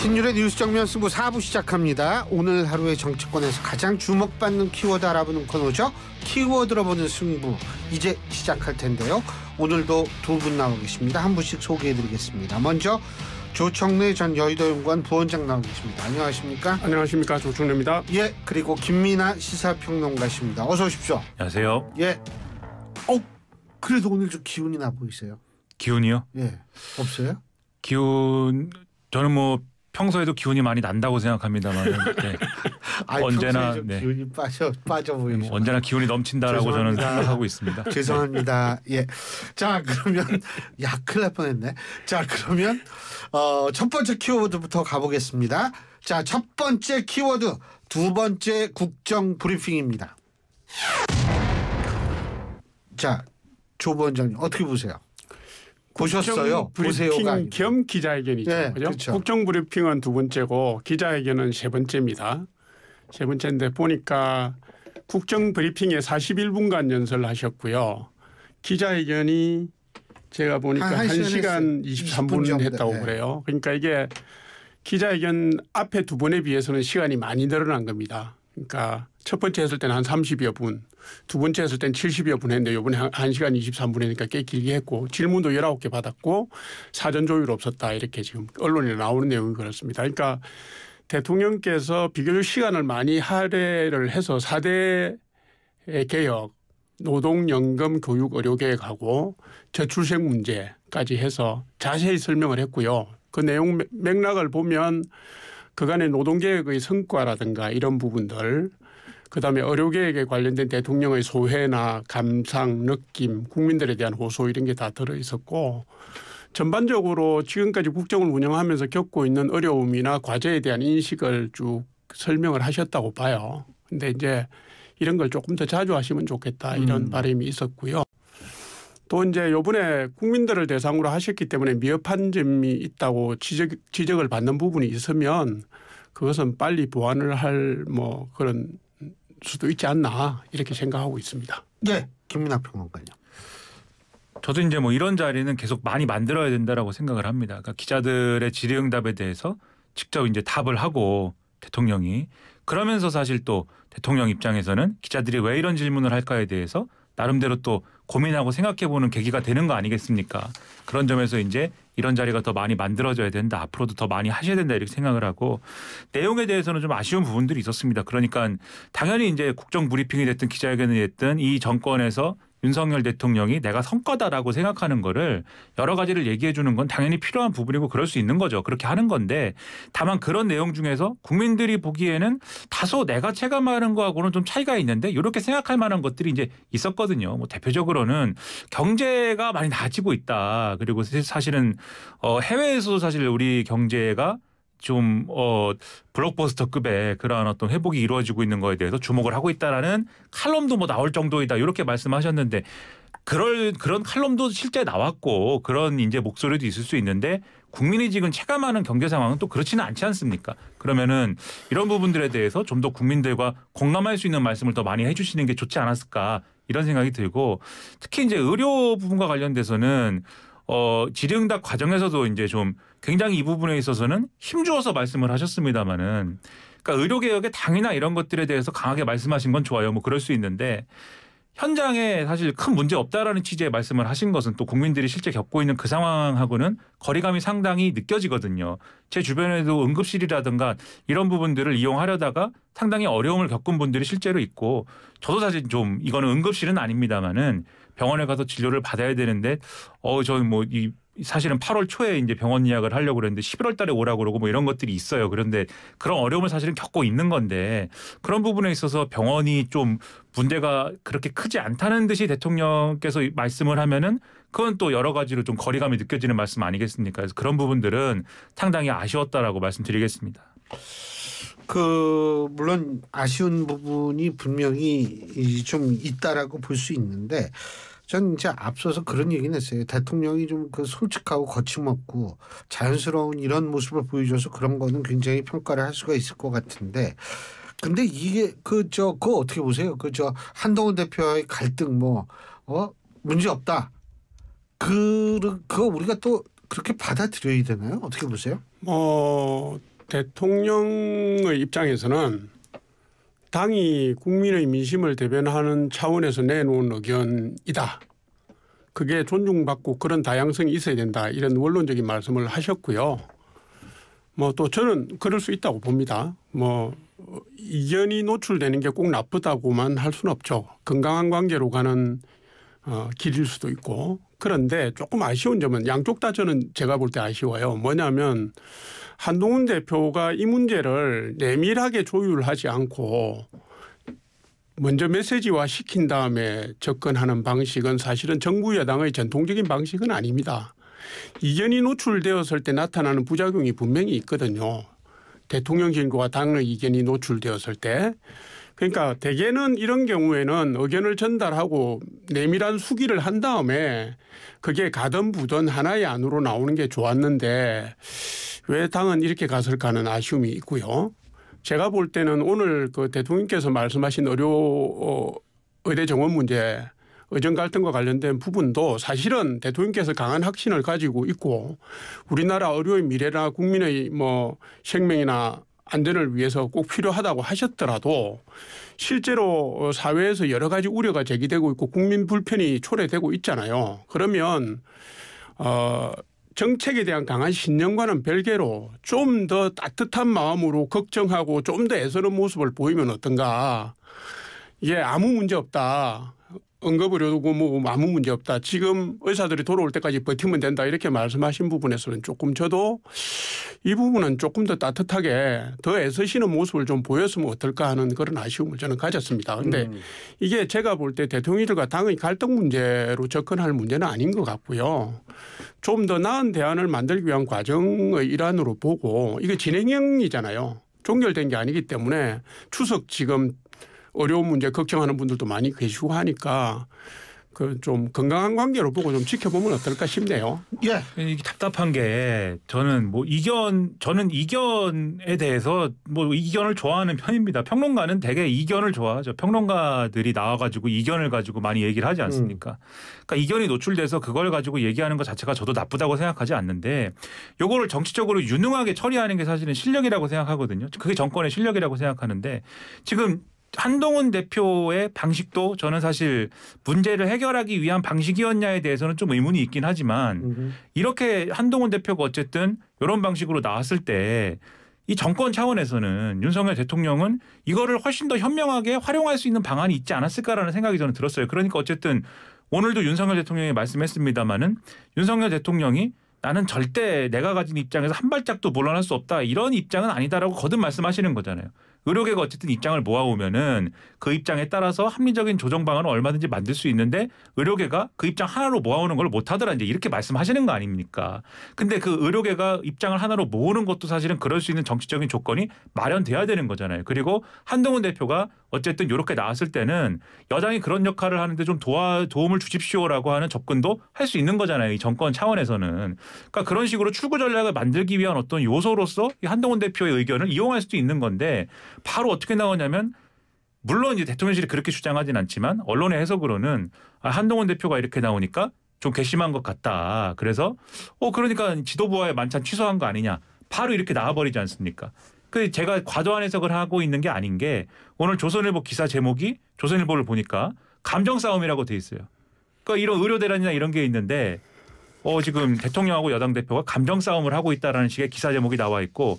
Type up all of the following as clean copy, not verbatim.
신율의 뉴스 정면 승부 4부 시작합니다. 오늘 하루의 정치권에서 가장 주목받는 키워드 알아보는 코너죠. 키워드로 보는 승부 이제 시작할 텐데요. 오늘도 두 분 나오고 계십니다. 한 분씩 소개해드리겠습니다. 먼저 조청래 전 여의도연구원 부원장 나오고 계십니다. 안녕하십니까? 안녕하십니까, 조청래입니다. 예, 그리고 김민아 시사평론가십니다. 어서 오십시오. 안녕하세요. 예. 그래도 오늘 좀 기운이 나 보이세요. 기운이요? 예. 없어요? 기운 저는 뭐 평소에도 기운이 많이 난다고 생각합니다만 네. 언제나 네. 기운이 빠져 보이죠. 언제나 기운이 넘친다라고 죄송합니다. 저는 생각하고 있습니다. 죄송합니다. 예. 자, 그러면 큰일 날 뻔했네. 자, 그러면 첫 번째 키워드부터 가보겠습니다. 자, 첫 번째 키워드 두 번째 국정 브리핑입니다. 자, 조 부원장님 어떻게 보세요? 보셨어요? 브리핑 겸 기자회견이죠. 네, 그죠? 그렇죠. 국정 브리핑은 두 번째고 기자회견은 세 번째입니다. 세 번째인데 보니까 국정 브리핑에 41분간 연설하셨고요. 기자회견이 제가 보니까 1시간 23분 했다고 네. 그래요. 그러니까 이게 기자회견 앞에 두 번에 비해서는 시간이 많이 늘어난 겁니다. 그러니까 첫 번째 했을 때는 한 30여 분, 두 번째 했을 때는 70여 분 했는데 이번에 1시간 23분이니까 꽤 길게 했고 질문도 19개 받았고 사전 조율 없었다 이렇게 지금 언론에 나오는 내용이 그렇습니다. 그러니까 대통령께서 비교적 시간을 많이 할애를 해서 4대 개혁, 노동연금 교육 의료계획하고 저출생 문제까지 해서 자세히 설명을 했고요. 그 내용 맥락을 보면 그간의 노동개혁의 성과라든가 이런 부분들, 그다음에 의료개혁에 관련된 대통령의 소회나 감상, 느낌, 국민들에 대한 호소 이런 게 다 들어있었고 전반적으로 지금까지 국정을 운영하면서 겪고 있는 어려움이나 과제에 대한 인식을 쭉 설명을 하셨다고 봐요. 근데 이제 이런 걸 조금 더 자주 하시면 좋겠다 이런 바람이 있었고요. 또 이제 이번에 국민들을 대상으로 하셨기 때문에 미흡한 점이 있다고 지적을 받는 부분이 있으면 그것은 빨리 보완을 할 뭐 그런 수도 있지 않나 이렇게 생각하고 있습니다. 네, 김민아 평론가요. 저도 이제 뭐 이런 자리는 계속 많이 만들어야 된다라고 생각을 합니다. 그러니까 기자들의 질의응답에 대해서 직접 이제 답을 하고 대통령이 그러면서 사실 또 대통령 입장에서는 기자들이 왜 이런 질문을 할까에 대해서 나름대로 또 고민하고 생각해보는 계기가 되는 거 아니겠습니까? 그런 점에서 이제 이런 자리가 더 많이 만들어져야 된다. 앞으로도 더 많이 하셔야 된다 이렇게 생각을 하고 내용에 대해서는 좀 아쉬운 부분들이 있었습니다. 그러니까 당연히 이제 국정 브리핑이 됐든 기자회견이 됐든 이 정권에서 윤석열 대통령이 내가 성과다라고 생각하는 거를 여러 가지를 얘기해 주는 건 당연히 필요한 부분이고 그럴 수 있는 거죠. 그렇게 하는 건데 다만 그런 내용 중에서 국민들이 보기에는 다소 내가 체감하는 거하고는 좀 차이가 있는데 이렇게 생각할 만한 것들이 이제 있었거든요. 뭐 대표적으로는 경제가 많이 나아지고 있다. 그리고 사실은 해외에서도 사실 우리 경제가 좀 블록버스터급의 그러한 어떤 회복이 이루어지고 있는 거에 대해서 주목을 하고 있다라는 칼럼도 뭐 나올 정도이다 이렇게 말씀하셨는데 그런 칼럼도 실제 나왔고 그런 이제 목소리도 있을 수 있는데 국민이 지금 체감하는 경제 상황은 또 그렇지는 않지 않습니까? 그러면은 이런 부분들에 대해서 좀 더 국민들과 공감할 수 있는 말씀을 더 많이 해주시는 게 좋지 않았을까 이런 생각이 들고 특히 이제 의료 부분과 관련돼서는 질의응답 과정에서도 이제 좀 굉장히 이 부분에 있어서는 힘주어서 말씀을 하셨습니다마는 그러니까 의료개혁의 당이나 이런 것들에 대해서 강하게 말씀하신 건 좋아요. 뭐 그럴 수 있는데 현장에 사실 큰 문제 없다라는 취지의 말씀을 하신 것은 또 국민들이 실제 겪고 있는 그 상황하고는 거리감이 상당히 느껴지거든요. 제 주변에도 응급실이라든가 이런 부분들을 이용하려다가 상당히 어려움을 겪은 분들이 실제로 있고 저도 사실 좀 이거는 응급실은 아닙니다마는 병원에 가서 진료를 받아야 되는데 저는 뭐 사실은 8월 초에 이제 병원 예약을 하려고 그랬는데 11월 달에 오라고 그러고 뭐 이런 것들이 있어요. 그런데 그런 어려움을 사실은 겪고 있는 건데 그런 부분에 있어서 병원이 좀 문제가 그렇게 크지 않다는 듯이 대통령께서 말씀을 하면은 그건 또 여러 가지로 좀 거리감이 느껴지는 말씀 아니겠습니까? 그래서 그런 부분들은 상당히 아쉬웠다라고 말씀드리겠습니다. 물론 아쉬운 부분이 분명히 좀 있다라고 볼 수 있는데 전 이제 앞서서 그런 얘기는 했어요. 대통령이 좀 솔직하고 거침없고 자연스러운 이런 모습을 보여줘서 그런 거는 굉장히 평가를 할 수가 있을 것 같은데 근데 이게 그거 어떻게 보세요? 한동훈 대표의 갈등 문제 없다. 그거 우리가 또 그렇게 받아들여야 되나요? 어떻게 보세요? 대통령의 입장에서는 당이 국민의 민심을 대변하는 차원에서 내놓은 의견이다. 그게 존중받고 그런 다양성이 있어야 된다. 이런 원론적인 말씀을 하셨고요. 뭐 또 저는 그럴 수 있다고 봅니다. 뭐 이견이 노출되는 게 꼭 나쁘다고만 할 수는 없죠. 건강한 관계로 가는 길일 수도 있고. 그런데 조금 아쉬운 점은 양쪽 다 저는 제가 볼 때 아쉬워요. 뭐냐면 한동훈 대표가 이 문제를 내밀하게 조율하지 않고 먼저 메시지화 시킨 다음에 접근하는 방식은 사실은 정부 여당의 전통적인 방식은 아닙니다. 이견이 노출되었을 때 나타나는 부작용이 분명히 있거든요. 대통령실과 당의 이견이 노출되었을 때. 그러니까 대개는 이런 경우에는 의견을 전달하고 내밀한 수기를 한 다음에 그게 가든 부든 하나의 안으로 나오는 게 좋았는데 왜 당은 이렇게 갔을까 하는 아쉬움이 있고요. 제가 볼 때는 오늘 그 대통령께서 말씀하신 의대 정원 문제 의정 갈등과 관련된 부분도 사실은 대통령께서 강한 확신을 가지고 있고 우리나라 의료의 미래나 국민의 뭐 생명이나 안전을 위해서 꼭 필요하다고 하셨더라도 실제로 사회에서 여러 가지 우려가 제기되고 있고 국민 불편이 초래되고 있잖아요. 그러면 정책에 대한 강한 신념과는 별개로 좀 더 따뜻한 마음으로 걱정하고 좀 더 애쓰는 모습을 보이면 어떤가. 이게 아무 문제 없다. 응급의료고 뭐 아무 문제 없다. 지금 의사들이 돌아올 때까지 버티면 된다. 이렇게 말씀하신 부분에서는 조금 저도 이 부분은 조금 더 따뜻하게 더 애쓰시는 모습을 좀 보였으면 어떨까 하는 그런 아쉬움을 저는 가졌습니다. 그런데 이게 제가 볼 때 대통령들과 당의 갈등 문제로 접근할 문제는 아닌 것 같고요. 좀 더 나은 대안을 만들기 위한 과정의 일환으로 보고 이게 진행형이잖아요. 종결된 게 아니기 때문에 추석 지금 어려운 문제 걱정하는 분들도 많이 계시고 하니까 그 좀 건강한 관계로 보고 좀 지켜보면 어떨까 싶네요. 예. 이게 답답한 게 저는 이견에 대해서 뭐 이견을 좋아하는 편입니다. 평론가는 되게 이견을 좋아하죠. 평론가들이 나와가지고 이견을 가지고 많이 얘기를 하지 않습니까? 그러니까 이견이 노출돼서 그걸 가지고 얘기하는 것 자체가 저도 나쁘다고 생각하지 않는데 요거를 정치적으로 유능하게 처리하는 게 사실은 실력이라고 생각하거든요. 그게 정권의 실력이라고 생각하는데 지금 한동훈 대표의 방식도 저는 사실 문제를 해결하기 위한 방식이었냐에 대해서는 좀 의문이 있긴 하지만 이렇게 한동훈 대표가 어쨌든 이런 방식으로 나왔을 때 이 정권 차원에서는 윤석열 대통령은 이거를 훨씬 더 현명하게 활용할 수 있는 방안이 있지 않았을까라는 생각이 저는 들었어요. 그러니까 어쨌든 오늘도 윤석열 대통령이 말씀했습니다마는 윤석열 대통령이 나는 절대 내가 가진 입장에서 한 발짝도 물러날 수 없다. 이런 입장은 아니다라고 거듭 말씀하시는 거잖아요. 의료계가 어쨌든 입장을 모아오면은 그 입장에 따라서 합리적인 조정 방안을 얼마든지 만들 수 있는데 의료계가 그 입장 하나로 모아오는 걸 못하더라 이제 이렇게 말씀하시는 거 아닙니까? 근데 그 의료계가 입장을 하나로 모으는 것도 사실은 그럴 수 있는 정치적인 조건이 마련돼야 되는 거잖아요. 그리고 한동훈 대표가 어쨌든 이렇게 나왔을 때는 여당이 그런 역할을 하는데 좀 도움을 주십시오라고 하는 접근도 할 수 있는 거잖아요. 이 정권 차원에서는. 그러니까 그런 식으로 출구 전략을 만들기 위한 어떤 요소로서 이 한동훈 대표의 의견을 이용할 수도 있는 건데 바로 어떻게 나오냐면 물론 이제 대통령실이 그렇게 주장하진 않지만 언론의 해석으로는 한동훈 대표가 이렇게 나오니까 좀 괘씸한 것 같다. 그래서 그러니까 지도부와의 만찬 취소한 거 아니냐. 바로 이렇게 나와버리지 않습니까? 그 제가 과도한 해석을 하고 있는 게 아닌 게 오늘 조선일보 기사 제목이 조선일보를 보니까 감정 싸움이라고 돼 있어요. 그러니까 이런 의료 대란이나 이런 게 있는데 지금 대통령하고 여당 대표가 감정 싸움을 하고 있다라는 식의 기사 제목이 나와 있고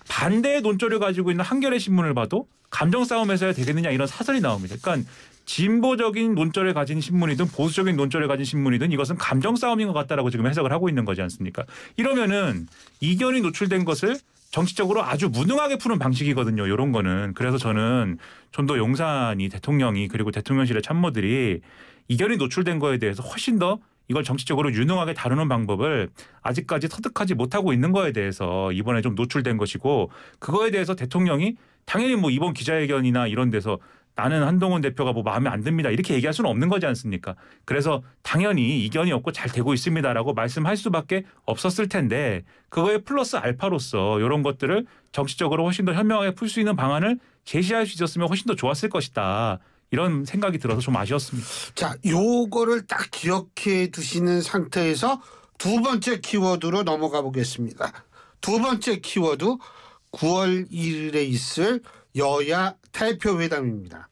반대의 논조를 가지고 있는 한겨레 신문을 봐도 감정 싸움에서 해야 되겠느냐 이런 사설이 나옵니다. 그러니까 진보적인 논조를 가진 신문이든 보수적인 논조를 가진 신문이든 이것은 감정 싸움인 것 같다라고 지금 해석을 하고 있는 거지 않습니까? 이러면은 이견이 노출된 것을 정치적으로 아주 무능하게 푸는 방식이거든요. 이런 거는. 그래서 저는 전도 용산이 대통령이 그리고 대통령실의 참모들이 이견이 노출된 거에 대해서 훨씬 더 이걸 정치적으로 유능하게 다루는 방법을 아직까지 터득하지 못하고 있는 거에 대해서 이번에 좀 노출된 것이고 그거에 대해서 대통령이 당연히 뭐 이번 기자회견이나 이런 데서 나는 한동훈 대표가 뭐 마음에 안 듭니다. 이렇게 얘기할 수는 없는 거지 않습니까? 그래서 당연히 이견이 없고 잘 되고 있습니다라고 말씀할 수밖에 없었을 텐데 그거에 플러스 알파로서 이런 것들을 정치적으로 훨씬 더 현명하게 풀 수 있는 방안을 제시할 수 있었으면 훨씬 더 좋았을 것이다. 이런 생각이 들어서 좀 아쉬웠습니다. 자, 요거를 딱 기억해 두시는 상태에서 두 번째 키워드로 넘어가 보겠습니다. 두 번째 키워드 9월 1일에 있을 여야 대표회담입니다.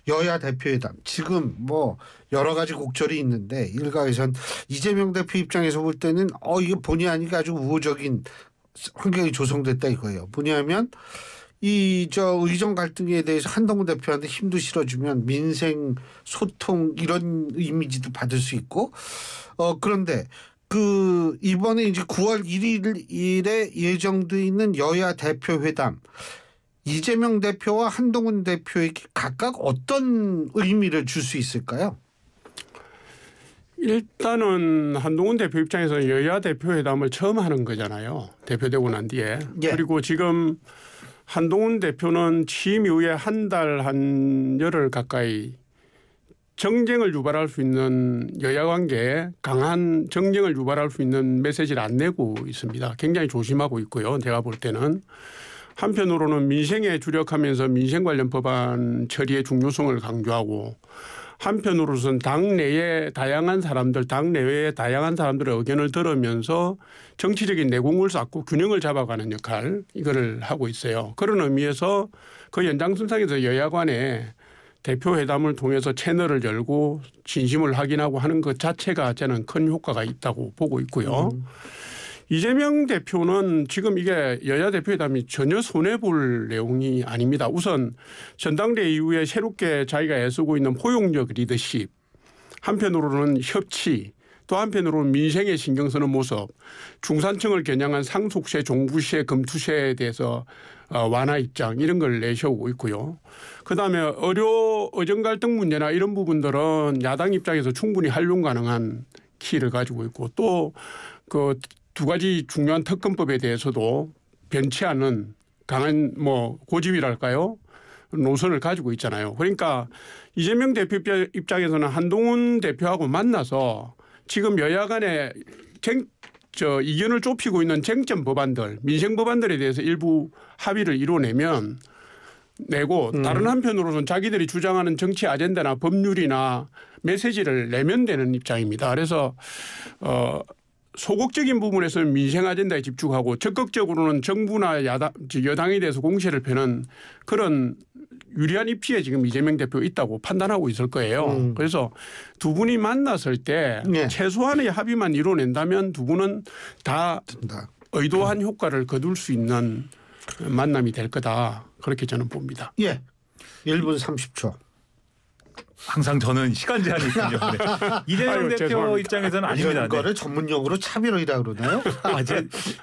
여야 대표회담 지금 뭐 여러 가지 곡절이 있는데 일각에선 이재명 대표 입장에서 볼 때는 이게 본의 아니게 아주 우호적인 환경이 조성됐다 이거예요. 뭐냐면 의정 갈등에 대해서 한동훈 대표한테 힘도 실어주면 민생 소통 이런 이미지도 받을 수 있고 그런데 이번에 이제 9월 1일에 예정돼 있는 여야 대표회담 이재명 대표와 한동훈 대표에게 각각 어떤 의미를 줄 수 있을까요? 일단은 한동훈 대표 입장에서는 여야 대표회담을 처음 하는 거잖아요. 대표되고 난 뒤에. 예. 그리고 지금 한동훈 대표는 취임 이후에 한 달 한 열흘 가까이 정쟁을 유발할 수 있는 여야 관계에 강한 정쟁을 유발할 수 있는 메시지를 안 내고 있습니다. 굉장히 조심하고 있고요. 제가 볼 때는. 한편으로는 민생에 주력하면서 민생 관련 법안 처리의 중요성을 강조하고 한편으로서는 당 내외의 다양한 사람들의 의견을 들으면서 정치적인 내공을 쌓고 균형을 잡아가는 역할 이거를 하고 있어요. 그런 의미에서 그 연장선상에서 여야 간에 대표회담을 통해서 채널을 열고 진심을 확인하고 하는 것 자체가 저는 큰 효과가 있다고 보고 있고요. 이재명 대표는 지금 이게 여야 대표회담이 전혀 손해볼 내용이 아닙니다. 우선 전당대회 이후에 새롭게 자기가 애쓰고 있는 포용적 리더십, 한편으로는 협치, 또 한편으로는 민생에 신경 쓰는 모습, 중산층을 겨냥한 상속세, 종부세, 금투세에 대해서 완화 입장 이런 걸 내세우고 있고요. 그다음에 의정 갈등 문제나 이런 부분들은 야당 입장에서 충분히 활용 가능한 키를 가지고 있고 또 두 가지 중요한 특검법에 대해서도 변치 않은 강한 고집이랄까요? 노선을 가지고 있잖아요. 그러니까 이재명 대표 입장에서는 한동훈 대표하고 만나서 지금 여야 간에 이견을 좁히고 있는 쟁점 법안들, 민생 법안들에 대해서 일부 합의를 이뤄내면 다른 한편으로는 자기들이 주장하는 정치 아젠다나 법률이나 메시지를 내면 되는 입장입니다. 그래서 소극적인 부분에서는 민생 아젠다에 집중하고 적극적으로는 정부나 여당에 대해서 공세를 펴는 그런 유리한 입지에 지금 이재명 대표가 있다고 판단하고 있을 거예요. 그래서 두 분이 만났을 때 최소한의 합의만 이뤄낸다면 두 분은 다 의도한 효과를 거둘 수 있는 만남이 될 거다. 그렇게 저는 봅니다. 예. 1분 30초. 항상 저는 시간 제한이 있군요. 네. 이재명 대표 죄송합니다. 입장에서는 아닙니다. 이거를 전문용어로 차별이라 그러나요?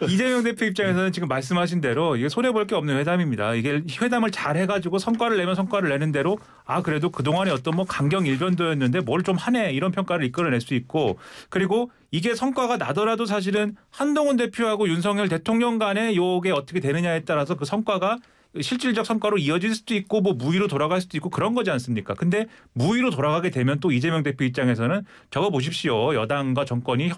이재명 대표 입장에서는 지금 말씀하신 대로 이게 손해볼 게 없는 회담입니다. 이게 회담을 잘 해가지고 성과를 내면 성과를 내는 대로 그래도 그동안에 어떤 강경 일변도였는데 뭘 좀 하네 이런 평가를 이끌어낼 수 있고 그리고 이게 성과가 나더라도 사실은 한동훈 대표하고 윤석열 대통령 간에 요게 어떻게 되느냐에 따라서 그 성과가 실질적 성과로 이어질 수도 있고 무위로 돌아갈 수도 있고 그런 거지 않습니까? 근데 무위로 돌아가게 되면 또 이재명 대표 입장에서는 적어 보십시오. 여당과 정권이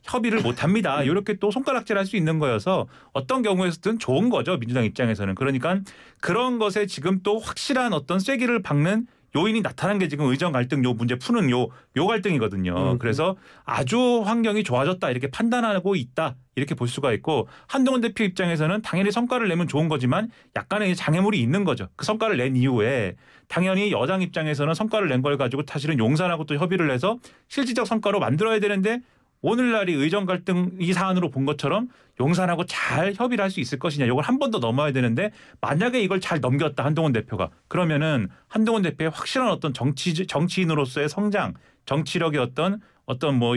협의를 못 합니다. 이렇게 또 손가락질할 수 있는 거여서 어떤 경우에서든 좋은 거죠. 민주당 입장에서는. 그러니까 그런 것에 지금 또 확실한 어떤 쐐기를 박는 요인이 나타난 게 지금 의정 갈등 요 문제 푸는 요 갈등이거든요. 그래서 아주 환경이 좋아졌다 이렇게 판단하고 있다 이렇게 볼 수가 있고 한동훈 대표 입장에서는 당연히 성과를 내면 좋은 거지만 약간의 장애물이 있는 거죠. 그 성과를 낸 이후에 당연히 여당 입장에서는 성과를 낸 걸 가지고 사실은 용산하고 또 협의를 해서 실질적 성과로 만들어야 되는데 오늘날이 의정 갈등 이 사안으로 본 것처럼 용산하고 잘 협의를 할 수 있을 것이냐. 이걸 한 번 더 넘어야 되는데 만약에 이걸 잘 넘겼다 한동훈 대표가 그러면은 한동훈 대표의 확실한 어떤 정치인으로서의 성장, 정치력의 어떤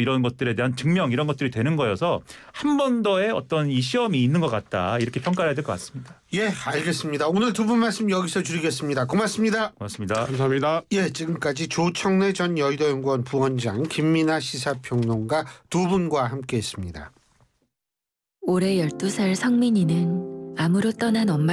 이런 것들에 대한 증명 이런 것들이 되는 거여서 한 번 더의 어떤 이 시험이 있는 것 같다. 이렇게 평가를 해야 될 것 같습니다. 예, 알겠습니다. 오늘 두 분 말씀 여기서 줄이겠습니다. 고맙습니다. 고맙습니다. 감사합니다. 예, 지금까지 조청래 전 여의도연구원 부원장, 김민아 시사평론가 두 분과 함께했습니다. 올해 12살 성민이는 암으로 떠난 엄마